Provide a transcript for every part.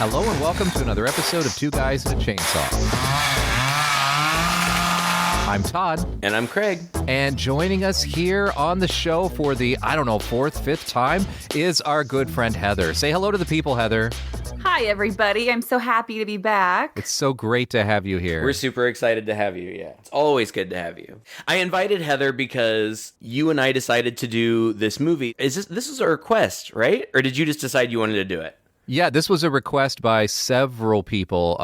Hello and welcome to another episode of Two Guys and a Chainsaw. I'm Todd. And I'm Craig. And joining us here on the show for the, fourth, fifth time is our good friend Heather. Say hello to the people, Heather. Hi, everybody. I'm so happy to be back. It's so great to have you here. We're super excited to have you, yeah. It's always good to have you. I invited Heather because you and I decided to do this movie. This is a request, right? Or did you just decide you wanted to do it? Yeah, this was a request by several people.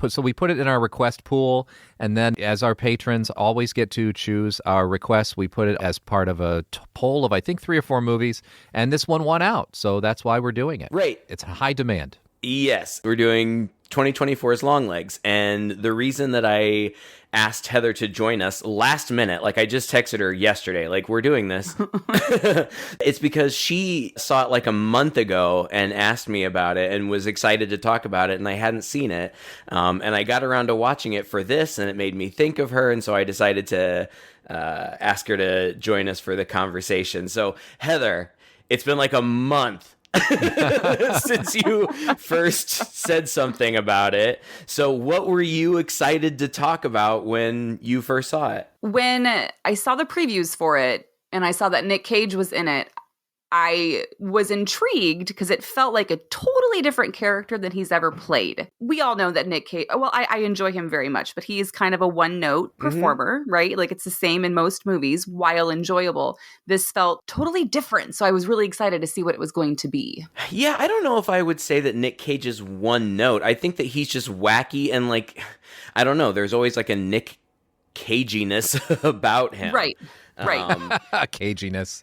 So we put it in our request pool, and then as our patrons always get to choose our requests, we put it as part of a poll of, I think, 3 or 4 movies, and this one won out, so that's why we're doing it. Right. It's high demand. Yes, we're doing 2024's Longlegs, and the reason that I asked Heather to join us last minute, like I just texted her yesterday, like we're doing this, it's because she saw it like a month ago and asked me about it and was excited to talk about it, and I hadn't seen it, and I got around to watching it for this, and it made me think of her, and so I decided to ask her to join us for the conversation. So Heather, it's been like a month since you first said something about it. So what were you excited to talk about when you first saw it? When I saw the previews for it and I saw that Nick Cage was in it, I was intrigued because it felt like a totally different character than he's ever played. We all know that Nick Cage, I enjoy him very much, but he's kind of a one-note performer, right? Like it's the same in most movies, while enjoyable. This felt totally different, so I was really excited to see what it was going to be. Yeah, I don't know if I would say that Nick Cage is one note. I think that he's just wacky and like, I don't know, there's always like a Nick Caginess about him. Right. Caginess.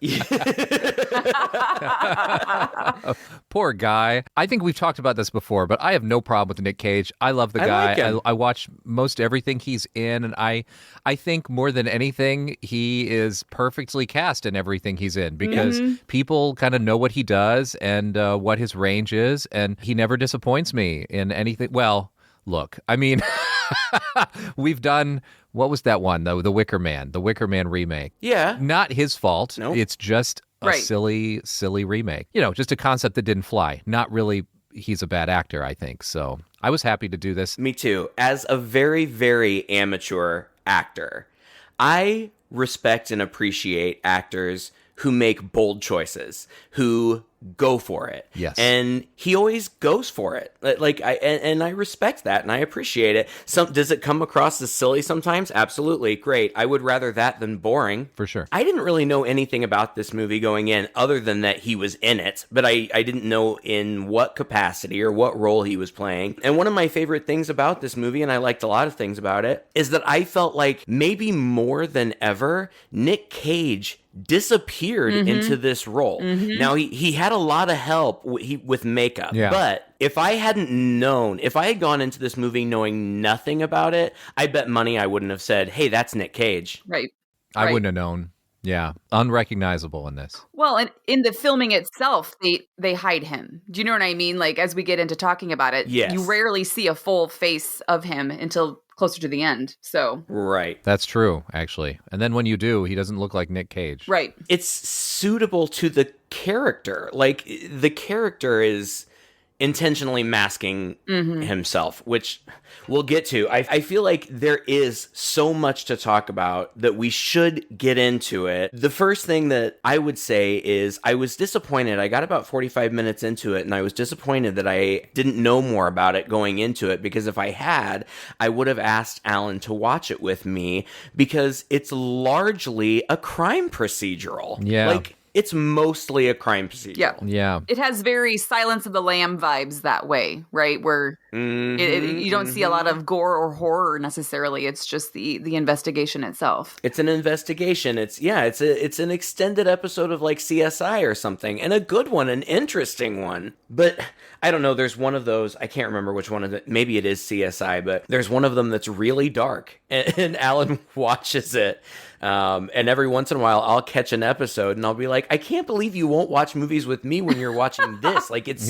Poor guy. I think we've talked about this before, but I have no problem with Nick Cage. I love the guy. Like him. I watch most everything he's in, and I think more than anything, he is perfectly cast in everything he's in because people kind of know what he does and what his range is, and he never disappoints me in anything. Well, look, I mean, we've done, what was that one, though? The Wicker Man remake. Yeah. Not his fault. Nope. It's just a silly remake. You know, just a concept that didn't fly. Not really, he's a bad actor, I think. So I was happy to do this. Me too. As a very, very amateur actor, I respect and appreciate actors who make bold choices, who go for it. Yes. And he always goes for it. Like I respect that and I appreciate it. Does it come across as silly sometimes? Absolutely. Great. I would rather that than boring. For sure. I didn't really know anything about this movie going in other than that he was in it, but I didn't know in what capacity or what role he was playing. And one of my favorite things about this movie, and I liked a lot of things about it, is that I felt like maybe more than ever, Nick Cage disappeared into this role. Now, he had a lot of help with makeup, but if I had gone into this movie knowing nothing about it, I bet money I wouldn't have said, hey, that's Nick Cage. Right. I wouldn't have known. Yeah. Unrecognizable in this. Well, and in the filming itself, they hide him. Do you know what I mean? Like, as we get into talking about it, yes. You rarely see a full face of him until closer to the end. So right. That's true, actually. And then when you do, he doesn't look like Nick Cage. Right. It's suitable to the character. Like, the character is intentionally masking himself, which we'll get to. I feel like there is so much to talk about that we should get into it. The first thing that I would say is I was disappointed. I got about 45 minutes into it, and I was disappointed that I didn't know more about it going into it, because if I had, I would have asked Alan to watch it with me, because it's largely a crime procedural. Yeah. Like, it's mostly a crime procedural. Yeah. It has very Silence of the Lamb vibes that way, right? Where you don't see a lot of gore or horror necessarily. It's just the investigation itself. It's an investigation. It's an extended episode of like CSI or something, and a good one, an interesting one. But I don't know, there's one of those, I can't remember which one of it, maybe it is CSI, but there's one of them that's really dark, and Alan watches it. And every once in a while I'll catch an episode and I'll be like, I can't believe you won't watch movies with me when you're watching this. Like, it's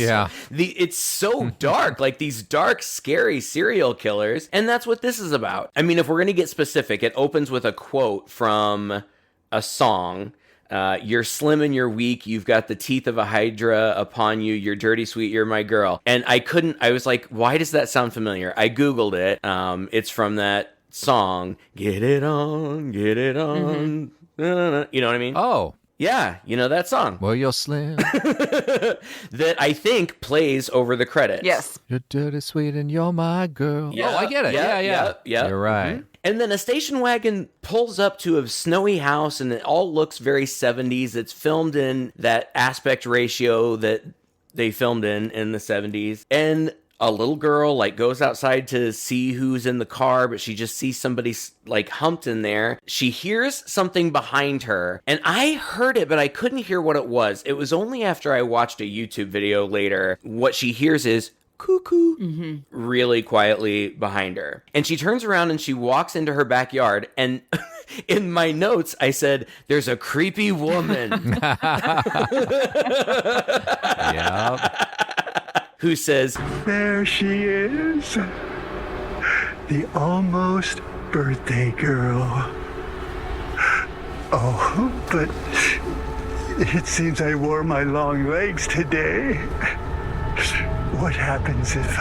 it's so dark, like these dark, scary serial killers. And that's what this is about. I mean, if we're going to get specific, it opens with a quote from a song You're slim and you're weak. You've got the teeth of a hydra upon you. You're dirty, sweet. You're my girl. And I was like, why does that sound familiar? I Googled it. It's from that song, Get It On, Get It On. Mm-hmm. You know what I mean? Oh. Yeah, you know that song. Well, you're slim. That I think plays over the credits. Yes. You're dirty, sweet, and you're my girl. Yeah, oh, I get it. Yeah. You're right. Mm-hmm. And then a station wagon pulls up to a snowy house, and it all looks very 70s. It's filmed in that aspect ratio that they filmed in the 70s. And a little girl like goes outside to see who's in the car, but she just sees somebody like humped in there. She hears something behind her, and I heard it, but I couldn't hear what it was. It was only after I watched a YouTube video later. What she hears is cuckoo, really quietly behind her. And she turns around and she walks into her backyard, and in my notes, I said, there's a creepy woman. Yeah. Who says, there she is, the almost birthday girl. Oh, but it seems I wore my long legs today. What happens if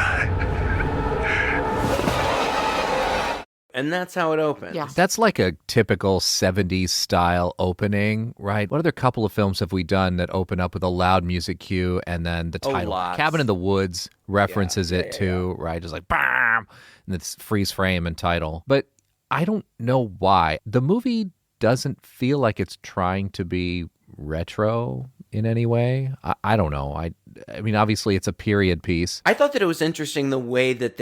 and that's how it opens. Yeah. That's like a typical 70s style opening, right? What other couple of films have we done that open up with a loud music cue and then the title? Lots. Cabin in the Woods references it too, right? Just like, bam! And it's freeze frame and title. But I don't know why. The movie doesn't feel like it's trying to be retro in any way. I don't know. I mean, obviously it's a period piece. I thought that it was interesting the way that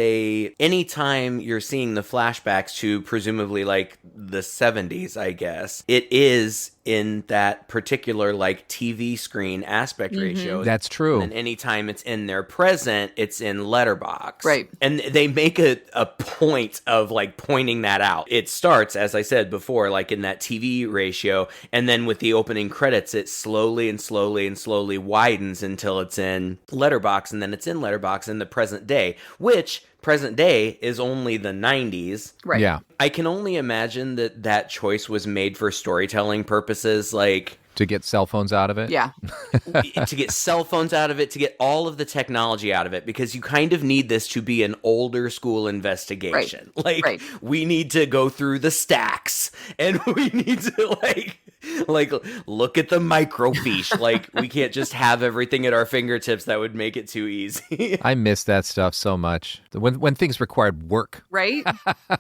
anytime you're seeing the flashbacks to presumably like the 70s, I guess, it is in that particular like TV screen aspect ratio. That's true. And anytime it's in their present, it's in letterbox. Right. And they make a point of like pointing that out. It starts, as I said before, like in that TV ratio. And then with the opening credits, it slowly and slowly and slowly widens until it's in letterbox. And then it's in letterbox in the present day, which present day is only the 90s. Right. Yeah. I can only imagine that choice was made for storytelling purposes, like To get cell phones out of it? Yeah. to get cell phones out of it, to get all of the technology out of it, because you kind of need this to be an older school investigation. Right. Like, we need to go through the stacks, and we need to, like look at the microfiche. Like, we can't just have everything at our fingertips. That would make it too easy. I miss that stuff so much. When things required work. Right?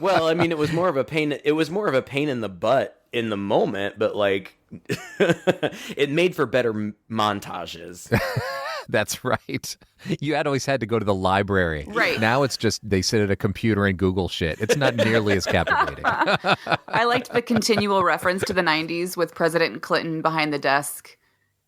Well, I mean, it was more of a pain in the butt in the moment, but like it made for better montages. That's right. You always had to go to the library. Right. Now it's just they sit at a computer and Google shit. It's not nearly as captivating. I liked the continual reference to the 90s with President Clinton behind the desk.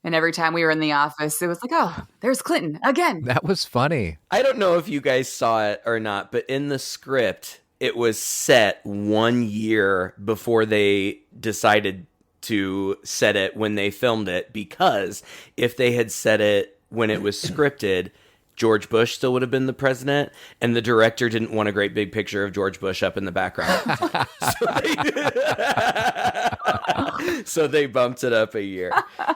And every time we were in the office, it was like, oh, there's Clinton again. That was funny. I don't know if you guys saw it or not, but in the script, it was set 1 year before they decided to set it when they filmed it, because if they had set it when it was scripted, George Bush still would have been the president, and the director didn't want a great big picture of George Bush up in the background. So they bumped it up a year.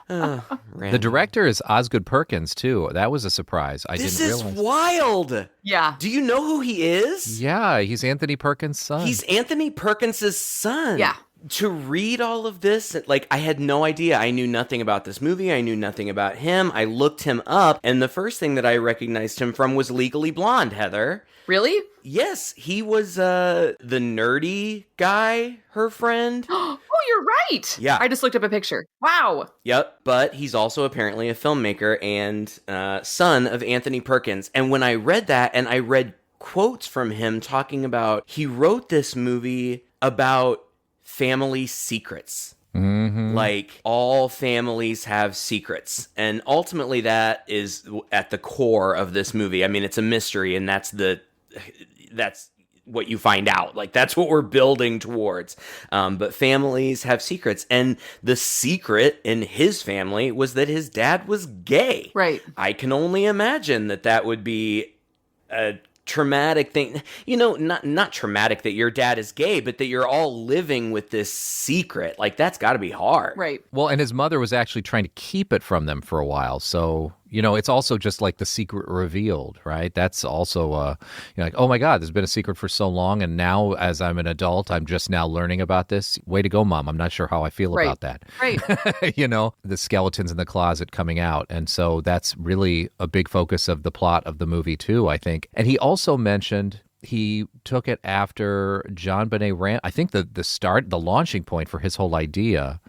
Oh, the director is Osgood Perkins, too. That was a surprise. I didn't realize. This is wild. Yeah. Do you know who he is? Yeah, he's Anthony Perkins' son. He's Anthony Perkins' son. Yeah. To read all of this, like, I had no idea. I knew nothing about this movie. I knew nothing about him. I looked him up, and the first thing that I recognized him from was Legally Blonde, Heather. Really? Yes, he was the nerdy guy, her friend. Oh, you're right. Yeah. I just looked up a picture. Wow. Yep, but he's also apparently a filmmaker and son of Anthony Perkins. And when I read that, and I read quotes from him talking about, he wrote this movie about family secrets. Mm-hmm. Like, all families have secrets, and ultimately that is at the core of this movie. I mean, it's a mystery, and that's what you find out. Like, that's what we're building towards. But families have secrets, and the secret in his family was that his dad was gay. Right. I can only imagine that would be a traumatic thing, not traumatic that your dad is gay, but that you're all living with this secret. Like, that's got to be hard. Right. Well, and his mother was actually trying to keep it from them for a while. So, it's also just like the secret revealed, right? That's also, like, oh my God, there's been a secret for so long. And now as I'm an adult, I'm just now learning about this. Way to go, Mom. I'm not sure how I feel about that. Right. The skeletons in the closet coming out. And so that's really a big focus of the plot of the movie too, I think. And he also mentioned he took it after JonBenet Ramsey. I think the launching point for his whole idea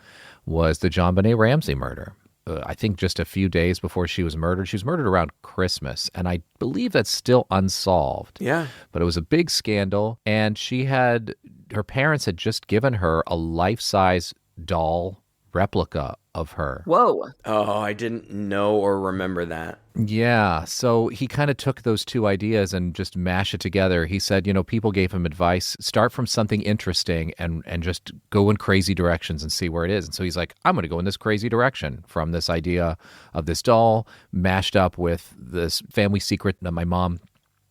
was the JonBenet Ramsey murder. I think just a few days before she was murdered. She was murdered around Christmas, and I believe that's still unsolved. Yeah. But it was a big scandal, and her parents had just given her a life-size doll replica of her. Whoa. Oh, I didn't know or remember that. Yeah, so he kind of took those two ideas and just mashed it together. He said, people gave him advice, start from something interesting and just go in crazy directions and see where it is. And so he's like, I'm going to go in this crazy direction from this idea of this doll mashed up with this family secret that my mom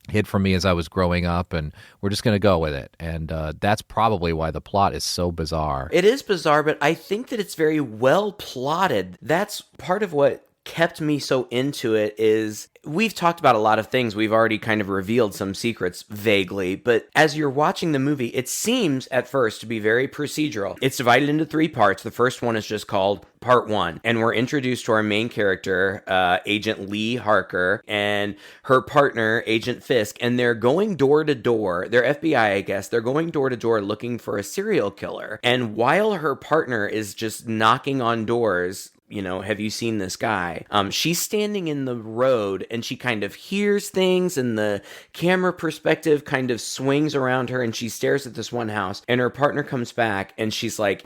hid from me as I was growing up, and we're just going to go with it. And that's probably why the plot is so bizarre. It is bizarre, but I think that it's very well plotted. That's part of what kept me so into it. Is we've talked about a lot of things. We've already kind of revealed some secrets vaguely, but as you're watching the movie, it seems at first to be very procedural. It's divided into 3 parts. The first one is just called Part 1, and we're introduced to our main character, Agent Lee Harker, and her partner, Agent Fisk, and they're going door to door. They're FBI, I guess. They're going door to door looking for a serial killer, and while her partner is just knocking on doors, have you seen this guy? She's standing in the road and she kind of hears things, and the camera perspective kind of swings around her, and she stares at this one house, and her partner comes back and she's like,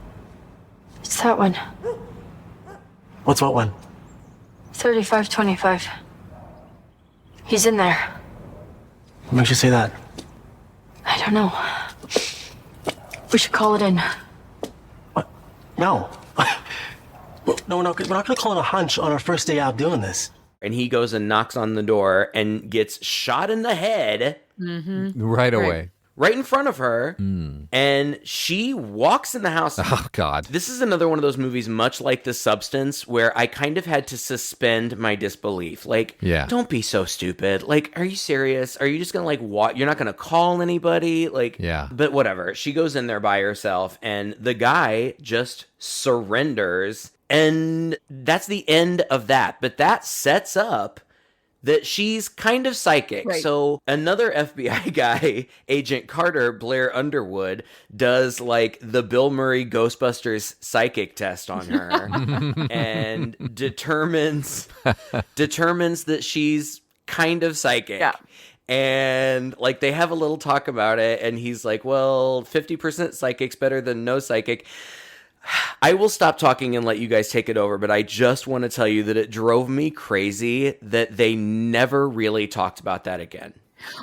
It's that one. What's what one? 3525. He's in there. What makes you say that? I don't know. We should call it in. What? No. No, because we're not going to call it a hunch on our first day out doing this. and he goes and knocks on the door and gets shot in the head right away. Right in front of her, and she walks in the house. Oh, God. This is another one of those movies, much like The Substance, where I kind of had to suspend my disbelief. Like, don't be so stupid. Like, are you serious? Are you just going to, like, you're not going to call anybody? Like, but whatever. She goes in there by herself, and the guy just surrenders, and that's the end of that. But that sets up that she's kind of psychic. Right. So another FBI guy, Agent Carter, Blair Underwood, does like the Bill Murray Ghostbusters psychic test on her and determines that she's kind of psychic. Yeah. And like they have a little talk about it, and he's like, well, 50% psychic's better than no psychic. I will stop talking and let you guys take it over, but I just want to tell you that it drove me crazy that they never really talked about that again.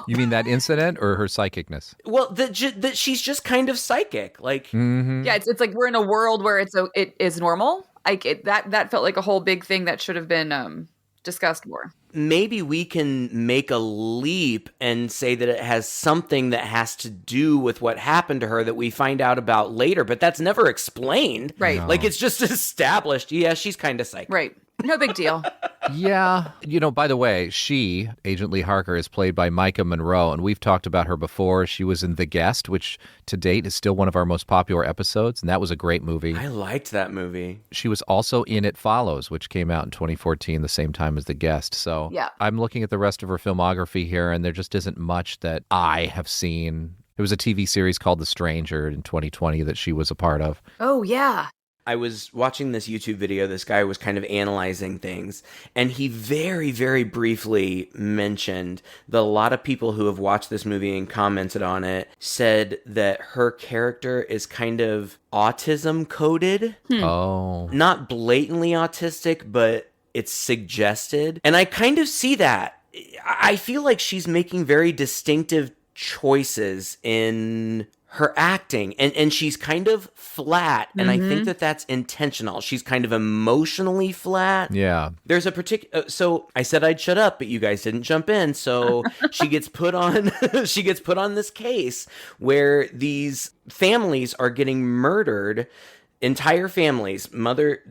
You mean that incident or her psychicness? Well, that she's just kind of psychic. Like, yeah, it's like we're in a world where it is normal. Like that felt like a whole big thing that should have been discussed more. Maybe we can make a leap and say that it has something that has to do with what happened to her that we find out about later, but that's never explained. Right. No. Like, it's just established. Yeah, she's kind of psychic. Right. No big deal. Yeah. You know, by the way, Agent Lee Harker, is played by Micah Monroe, and we've talked about her before. She was in The Guest, which to date is still one of our most popular episodes, and that was a great movie. I liked that movie. She was also in It Follows, which came out in 2014, the same time as The Guest. So I'm looking at the rest of her filmography here, and there just isn't much that I have seen. There was a TV series called The Stranger in 2020 that she was a part of. Oh, yeah. I was watching this YouTube video. This guy was kind of analyzing things, and he very, very briefly mentioned that a lot of people who have watched this movie and commented on it said that her character is kind of autism coded. Oh. Not blatantly autistic, but it's suggested. And I kind of see that. I feel like she's making very distinctive choices in her acting, and she's kind of flat, and I think that that's intentional. She's kind of emotionally flat. Yeah. There's a particular, so I said I'd shut up, but you guys didn't jump in. So she gets put on, she gets put on this case where these families are getting murdered. Entire families, mother,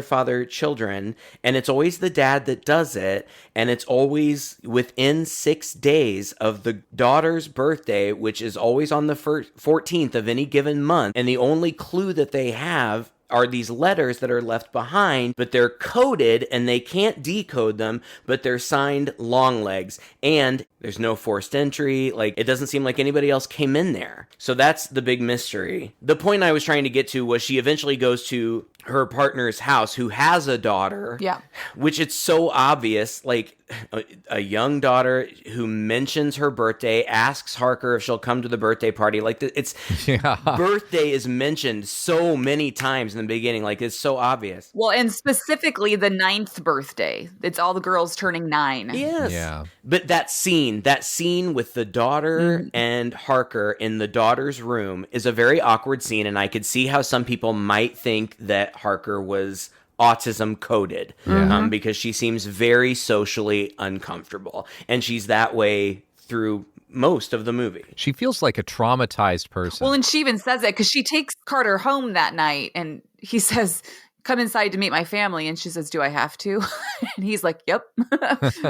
father, children, and it's always the dad that does it, and it's always within 6 days of the daughter's birthday, which is always on the 14th of any given month, and the only clue that they have are these letters that are left behind, but they're coded and they can't decode them, but they're signed Longlegs, and there's no forced entry. Like, it doesn't seem like anybody else came in there. So that's the big mystery. The point I was trying to get to was she eventually goes to her partner's house, who has a daughter. Yeah. Which it's so obvious, like a young daughter who mentions her birthday, asks Harker if she'll come to the birthday party. Like, it's birthday is mentioned so many times in the beginning. Like, it's so obvious. Well, and specifically the 9th birthday. It's all the girls turning 9. Yes. Yeah. But that scene with the daughter and Harker in the daughter's room is a very awkward scene, and I could see how some people might think that Harker was autism coded, because she seems very socially uncomfortable, and she's that way through most of the movie. She feels like a traumatized person. Well, and she even says it because she takes Carter home that night, and he says, "Come inside to meet my family." And she says, "Do I have to?" And he's like, "Yep."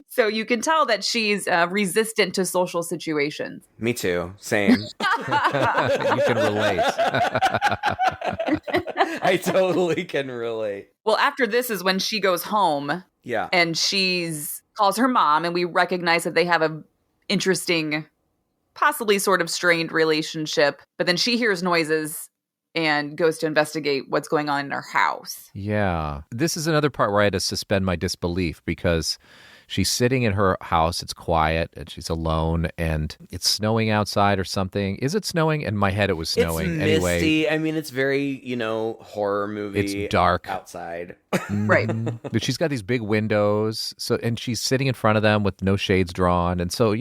So you can tell that she's resistant to social situations. Me too. Same. You can relate. I totally can relate. Well, after this is when she goes home. Yeah. And she's calls her mom, and we recognize that they have a interesting, possibly sort of strained relationship. But then she hears noises and goes to investigate what's going on in her house. Yeah. This is another part where I had to suspend my disbelief because she's sitting in her house. It's quiet and she's alone and it's snowing outside or something. Is it snowing? In my head, it was snowing. It's misty. Anyway, I mean, it's very, horror movie. It's dark outside. Right. But she's got these big windows. And she's sitting in front of them with no shades drawn. And so,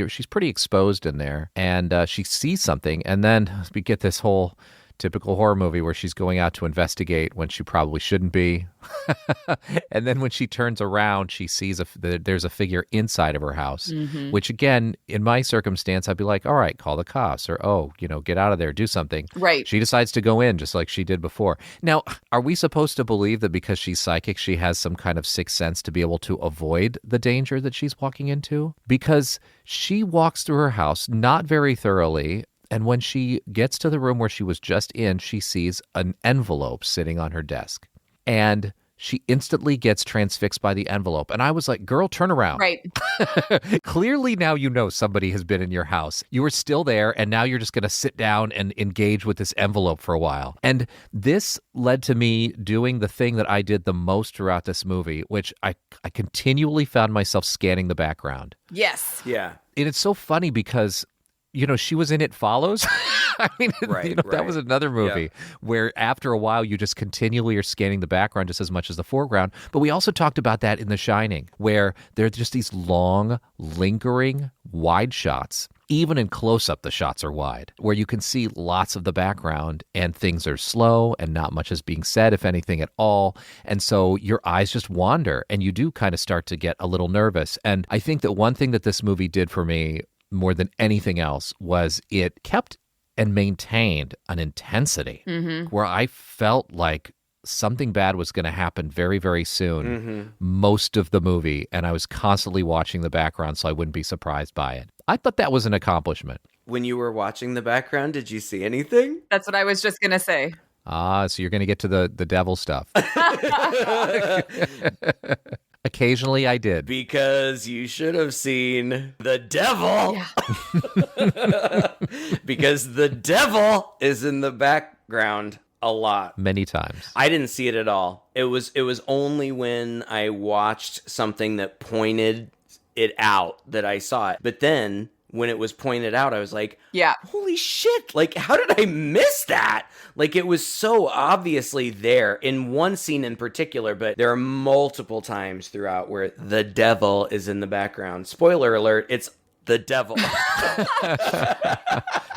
she's pretty exposed in there. And she sees something. And then we get this whole typical horror movie where she's going out to investigate when she probably shouldn't be. And then when she turns around, she sees there's a figure inside of her house, which again, in my circumstance, I'd be like, all right, call the cops or, get out of there, do something. Right. She decides to go in just like she did before. Now, are we supposed to believe that because she's psychic, she has some kind of sixth sense to be able to avoid the danger that she's walking into? Because she walks through her house not very thoroughly. And when she gets to the room where she was just in, she sees an envelope sitting on her desk. And she instantly gets transfixed by the envelope. And I was like, girl, turn around. Right. Clearly now you know somebody has been in your house. You were still there, and now you're just going to sit down and engage with this envelope for a while. And this led to me doing the thing that I did the most throughout this movie, which I continually found myself scanning the background. Yes. Yeah. And it's so funny because she was in It Follows. I mean, that was another movie where after a while you just continually are scanning the background just as much as the foreground. But we also talked about that in The Shining, where there are just these long, lingering, wide shots. Even in close-up, the shots are wide, where you can see lots of the background and things are slow and not much is being said, if anything at all. And so your eyes just wander and you do kind of start to get a little nervous. And I think that one thing that this movie did for me more than anything else was it kept and maintained an intensity where I felt like something bad was going to happen very, very soon most of the movie. And I was constantly watching the background so I wouldn't be surprised by it. I thought that was an accomplishment. When you were watching the background, did you see anything? That's what I was just going to say. So you're going to get to the devil stuff. Occasionally I did. Because you should have seen the devil. Yeah. Because the devil is in the background a lot. Many times. I didn't see it at all. It was only when I watched something that pointed it out that I saw it. But then when it was pointed out, I was like, yeah, holy shit. Like, how did I miss that? Like, it was so obviously there in one scene in particular, but there are multiple times throughout where the devil is in the background. Spoiler alert, it's The devil.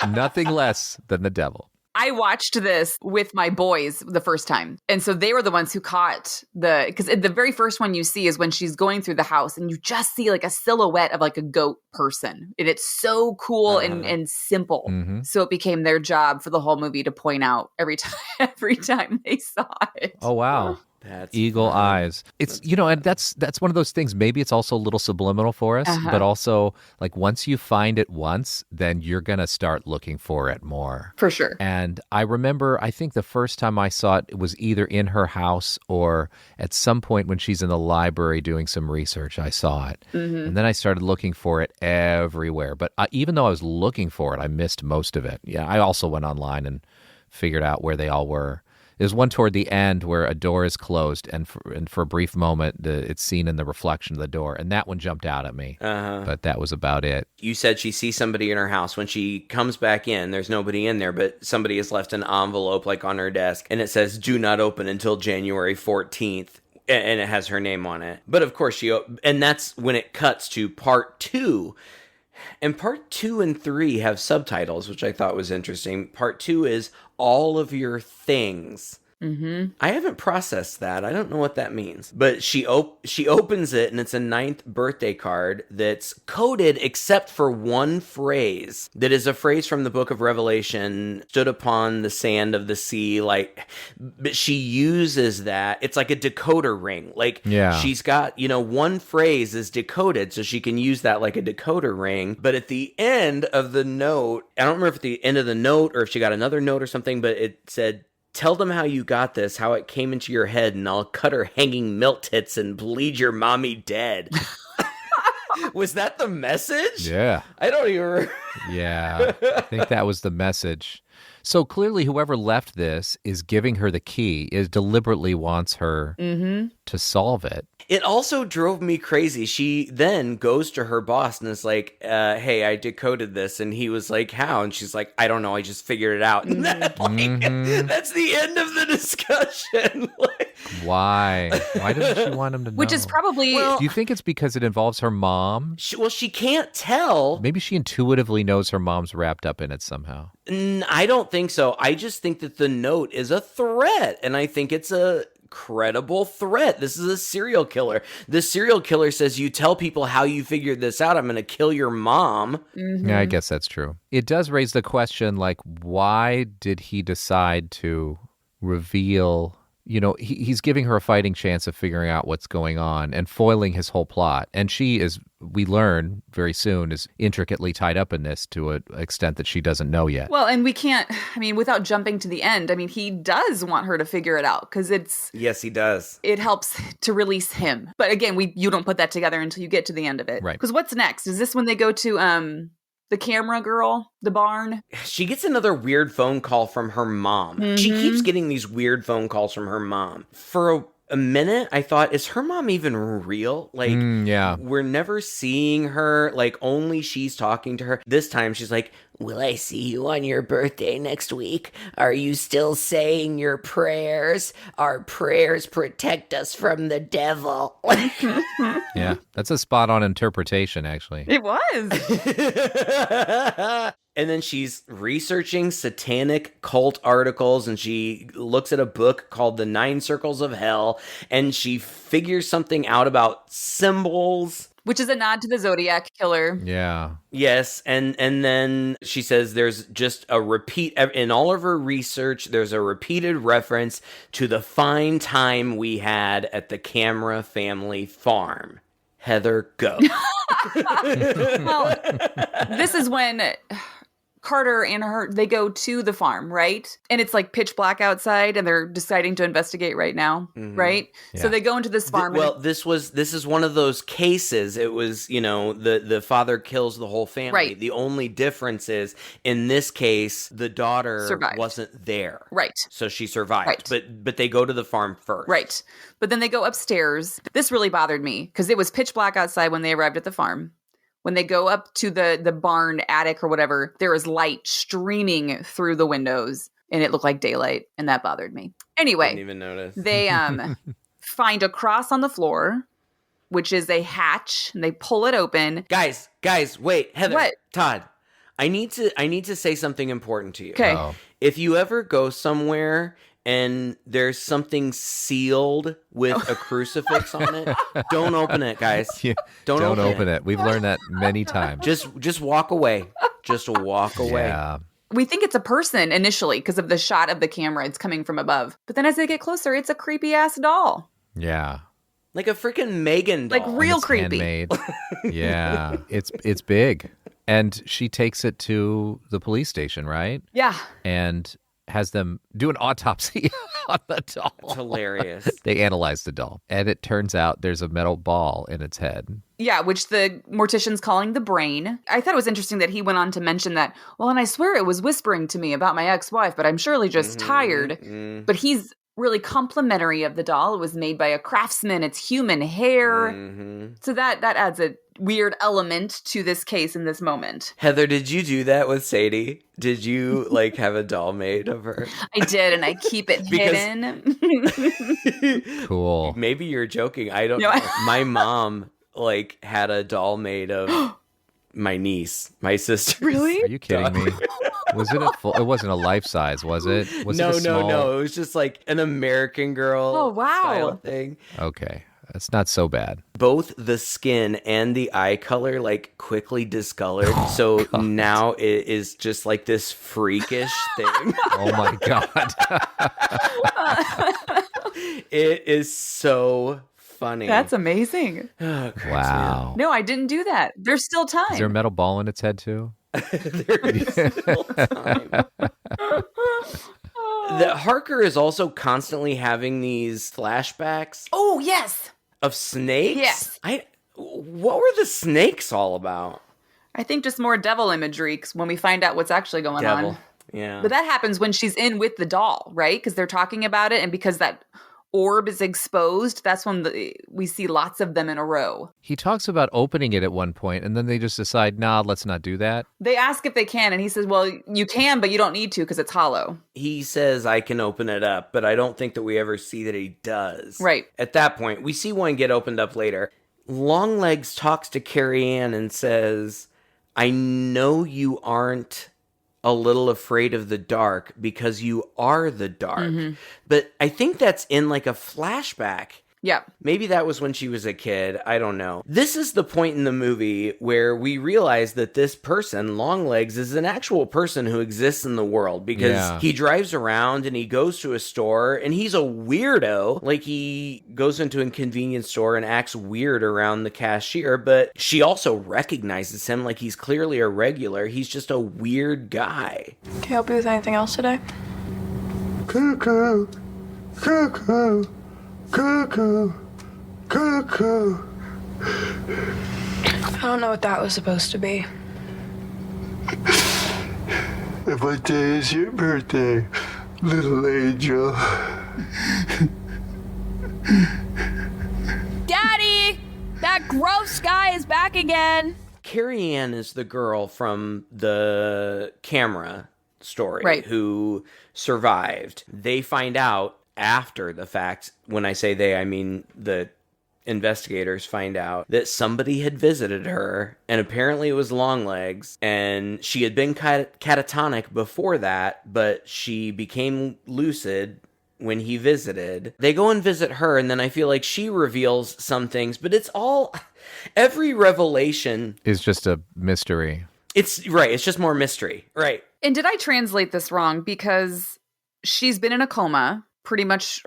Nothing less than the devil. I watched this with my boys the first time. And so they were the ones who caught because the very first one you see is when she's going through the house and you just see like a silhouette of like a goat person. And it's so cool and simple. Mm-hmm. So it became their job for the whole movie to point out every time they saw it. Oh, wow. That's Eagle fun. eyes. It's, and that's one of those things. Maybe it's also a little subliminal for us, but also like once you find it once, then you're going to start looking for it more. For sure. And I remember, I think the first time I saw it, it was either in her house or at some point when she's in the library doing some research, I saw it. Mm-hmm. And then I started looking for it everywhere. But even though I was looking for it, I missed most of it. Yeah, I also went online and figured out where they all were. There's one toward the end where a door is closed, and for a brief moment, it's seen in the reflection of the door, and that one jumped out at me. But that was about it. You said she sees somebody in her house. When she comes back in, there's nobody in there, but somebody has left an envelope like on her desk, and it says, "Do not open until January 14th." And it has her name on it. But of course, and that's when it cuts to part 2. And part 2 and 3 have subtitles, which I thought was interesting. Part 2 is all of your things. Mm-hmm. I haven't processed that. I don't know what that means. But she opens it, and it's a 9th birthday card that's coded except for one phrase that is a phrase from the book of Revelation, stood upon the sand of the sea. But she uses that. It's like a decoder ring. She's got, one phrase is decoded, so she can use that like a decoder ring. But at the end of the note, I don't remember if at the end of the note or if she got another note or something, but it said, "Tell them how you got this, how it came into your head, and I'll cut her hanging milk tits and bleed your mommy dead." Was that the message? Yeah. I don't even... Yeah, I think that was the message. So clearly whoever left this is giving her the key, is deliberately wants her to solve it. It also drove me crazy. She then goes to her boss and is like, "Hey, I decoded this." And he was like, "How?" And she's like, "I don't know. I just figured it out." And that's the end of the discussion. Why? Why doesn't she want him to know? Which is probably... Do you think it's because it involves her mom? She can't tell. Maybe she intuitively knows her mom's wrapped up in it somehow. I don't think so. I just think that the note is a threat, and I think it's a credible threat. This is a serial killer. The serial killer says, "You tell people how you figured this out, I'm going to kill your mom." Mm-hmm. Yeah, I guess that's true. It does raise the question, why did he decide to reveal... he's giving her a fighting chance of figuring out what's going on and foiling his whole plot. And she is, we learn very soon, is intricately tied up in this to an extent that she doesn't know yet. Well, and we can't, without jumping to the end, he does want her to figure it out because Yes, he does. It helps to release him. But again, you don't put that together until you get to the end of it. Right. Because what's next? Is this when they go to the camera girl, the barn? She gets another weird phone call from her mom. Mm-hmm. She keeps getting these weird phone calls from her mom. For a minute, I thought, is her mom even real? Yeah. We're never seeing her. Only she's talking to her. This time, she's like, "Will I see you on your birthday next week? Are you still saying your prayers? Our prayers protect us from the devil." Yeah, that's a spot-on interpretation, actually. It was. And then she's researching satanic cult articles, and she looks at a book called The 9 Circles of Hell, and she figures something out about symbols. Which is a nod to the Zodiac killer. Yeah. Yes, and then she says there's just a repeat, in all of her research, there's a repeated reference to the fine time we had at the Camera family farm. Heather, go. Well, this is when Carter and they go to the farm, right? And it's pitch black outside, and they're deciding to investigate right now, right? Yeah. So they go into this farm. This is one of those cases. It was, the father kills the whole family. Right. The only difference is, in this case, the daughter survived. Wasn't there. Right. So she survived. Right. But they go to the farm first. Right. But then they go upstairs. This really bothered me because it was pitch black outside when they arrived at the farm. When they go up to the barn attic or whatever, there is light streaming through the windows, and it looked like daylight, and that bothered me. Anyway, didn't even notice. They find a cross on the floor, which is a hatch, and they pull it open. Guys, wait, Heather, What? Todd, I need to say something important to you. Okay. Oh. If you ever go somewhere and there's something sealed with a crucifix on it, don't open it, guys. Yeah, Don't open it. We've learned that many times. Just walk away. Just walk away. Yeah. We think it's a person initially because of the shot of the camera. It's coming from above. But then as they get closer, it's a creepy ass doll. Yeah. Like a freaking Megan doll. Like real It's creepy. handmade. Yeah. It's big. And she takes it to the police station, right? Yeah. And has them do an autopsy on the doll. It's hilarious. They analyze the doll. And it turns out there's a metal ball in its head. Yeah, which the mortician's calling the brain. I thought it was interesting that he went on to mention that, well, and I swear it was whispering to me about my ex-wife, but I'm surely just tired. But he's really complimentary of the doll. It was made by a craftsman. It's human hair. So that adds a weird element to this case in this moment. Heather, did you do that with Sadie? Did you like have a doll made of her? I did, and I keep it hidden. Cool. Maybe you're joking. I don't No, know. My mom like had a doll made of my niece, my sister. Really? Are you kidding me? Was it a full? It wasn't a life size, was it? Was it a small... No. It was just like an American Girl Oh, wow. style thing. Okay. That's not so bad. Both the skin and the eye color like quickly discolored. So now it is just like this freakish thing. Oh my God. It is so funny. That's amazing. Oh, cracks me Wow. No, I didn't do that. There's still time. Is there a metal ball in its head too? up. There is still time. Harker is also constantly having these flashbacks Oh, yes. of snakes. Yes. What were the snakes all about? I think just more devil imagery when we find out what's actually going Devil. on. Yeah. But that happens when she's in with the doll, right? Because they're talking about it, and because that orb is exposed, that's when we see lots of them in a row. He talks about opening it at one point, and then they just decide, nah, let's not do that. They ask if they can, and he says, well, you can, but you don't need to because it's hollow. He says, I can open it up, but I don't think that we ever see that he does. Right. At that point, we see one get opened up later. Longlegs talks to Carrie Ann and says, I know you aren't a little afraid of the dark because you are the dark. But I think that's in like a flashback. Yeah. Maybe that was when she was a kid. I don't know. This is the point in the movie where we realize that this person, Longlegs, is an actual person who exists in the world because he drives around and he goes to a store and he's a weirdo. Like he goes into a convenience store and acts weird around the cashier, but she also recognizes him like he's clearly a regular. He's just a weird guy. Can I help you with anything else today? Cuckoo, cuckoo, cuckoo, cuckoo. I don't know what that was supposed to be. What day is your birthday, little angel? Daddy! That gross guy is back again. Carrie Ann is the girl from the camera story Right. who survived. They find out after the fact. When I say they, I mean the investigators find out that somebody had visited her, and apparently it was Longlegs, and she had been catatonic before that, but she became lucid when he visited. They go and visit her, and then I feel like she reveals some things, but it's all... Every revelation Is just a mystery. It's right. It's just more mystery. Right. And did I translate this wrong? Because she's been in a coma pretty much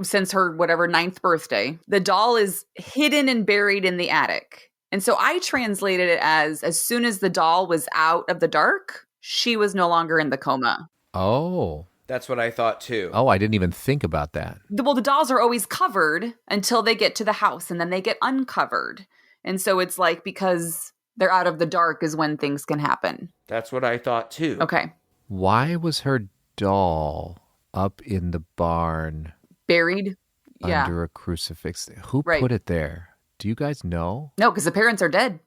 since her whatever 9th birthday. The doll is hidden and buried in the attic. And so I translated it as soon as the doll was out of the dark, she was no longer in the coma. Oh. That's what I thought too. Oh, I didn't even think about that. Well, the dolls are always covered until they get to the house, and then they get uncovered. And so it's like because they're out of the dark is when things can happen. That's what I thought too. Okay. Why was her doll up in the barn Buried? Yeah. under a crucifix? Who Right. put it there? Do you guys know? No, because the parents are dead.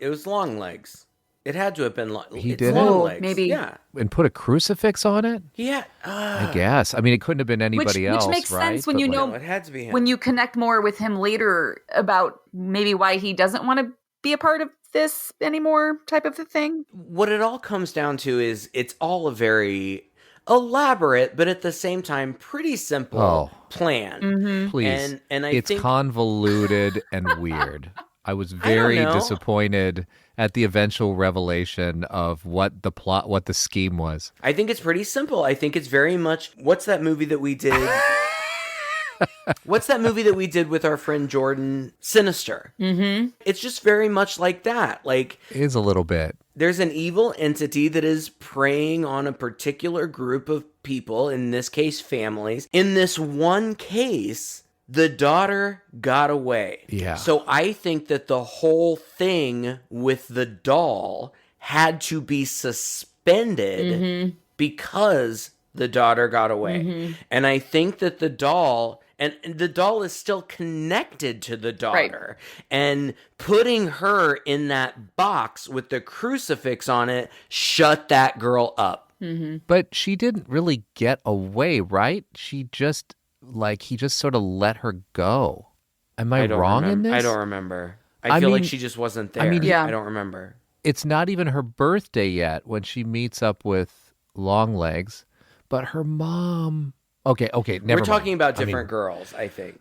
It was Longlegs. It had to have been He it's did it? Longlegs. Maybe. Yeah. And put a crucifix on it? Yeah. I guess. I mean, it couldn't have been anybody else, which makes right? sense when But, you like, know No, it had to be him. when you connect more with him later about maybe why he doesn't want to be a part of this anymore type of a thing. What it all comes down to is it's all a very elaborate, but at the same time, pretty simple plan. please. And I it's think convoluted and weird. I was don't very know. disappointed at the eventual revelation of what the plot, what the scheme was. I think it's pretty simple. I think it's very much what's that movie that we did? What's that movie that we did with our friend Jordan? Sinister. Mm-hmm. It's just very much like that. Like, It is a little bit. there's an evil entity that is preying on a particular group of people, in this case, families. In this one case, the daughter got away. Yeah. So I think that the whole thing with the doll had to be suspended because the daughter got away. And I think that the doll, and the doll is still connected to the daughter. And putting her in that box with the crucifix on it shut that girl up. But she didn't really get away, right? She just, he just sort of let her go. Am I wrong in this? I don't remember. I feel like she just wasn't there. yeah. I don't remember. It's not even her birthday yet when she meets up with Longlegs, but her mom. Okay, never We're talking mind. about different girls, I think.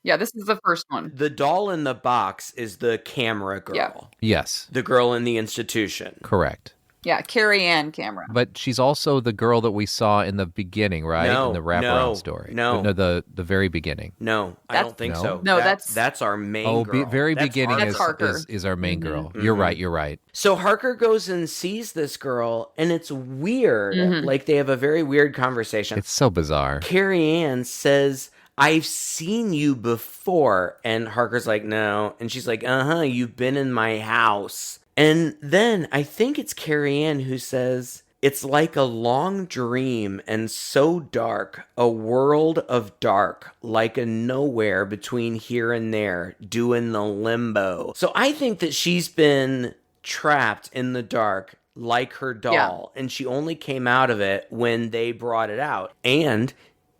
Yeah, this is the first one. The doll in the box is the camera girl. Yeah. Yes, The girl in the institution. correct. Yeah, Carrie Ann Cameron. But she's also the girl that we saw in the beginning, right? No, in the wraparound no, story. no. The very beginning. No, I That's- don't think No? so. No, that's our main Oh, girl. very That's beginning That's Harker. is our main girl. You're right. You're right. So Harker goes and sees this girl, and it's weird. Like, they have a very weird conversation. It's so bizarre. Carrie Ann says, I've seen you before. And Harker's like, no. And she's like, you've been in my house. And then I think it's Carrie Ann who says, it's like a long dream and so dark, a world of dark, like a nowhere between here and there, doing the limbo. So I think that she's been trapped in the dark like her doll, and she only came out of it when they brought it out. And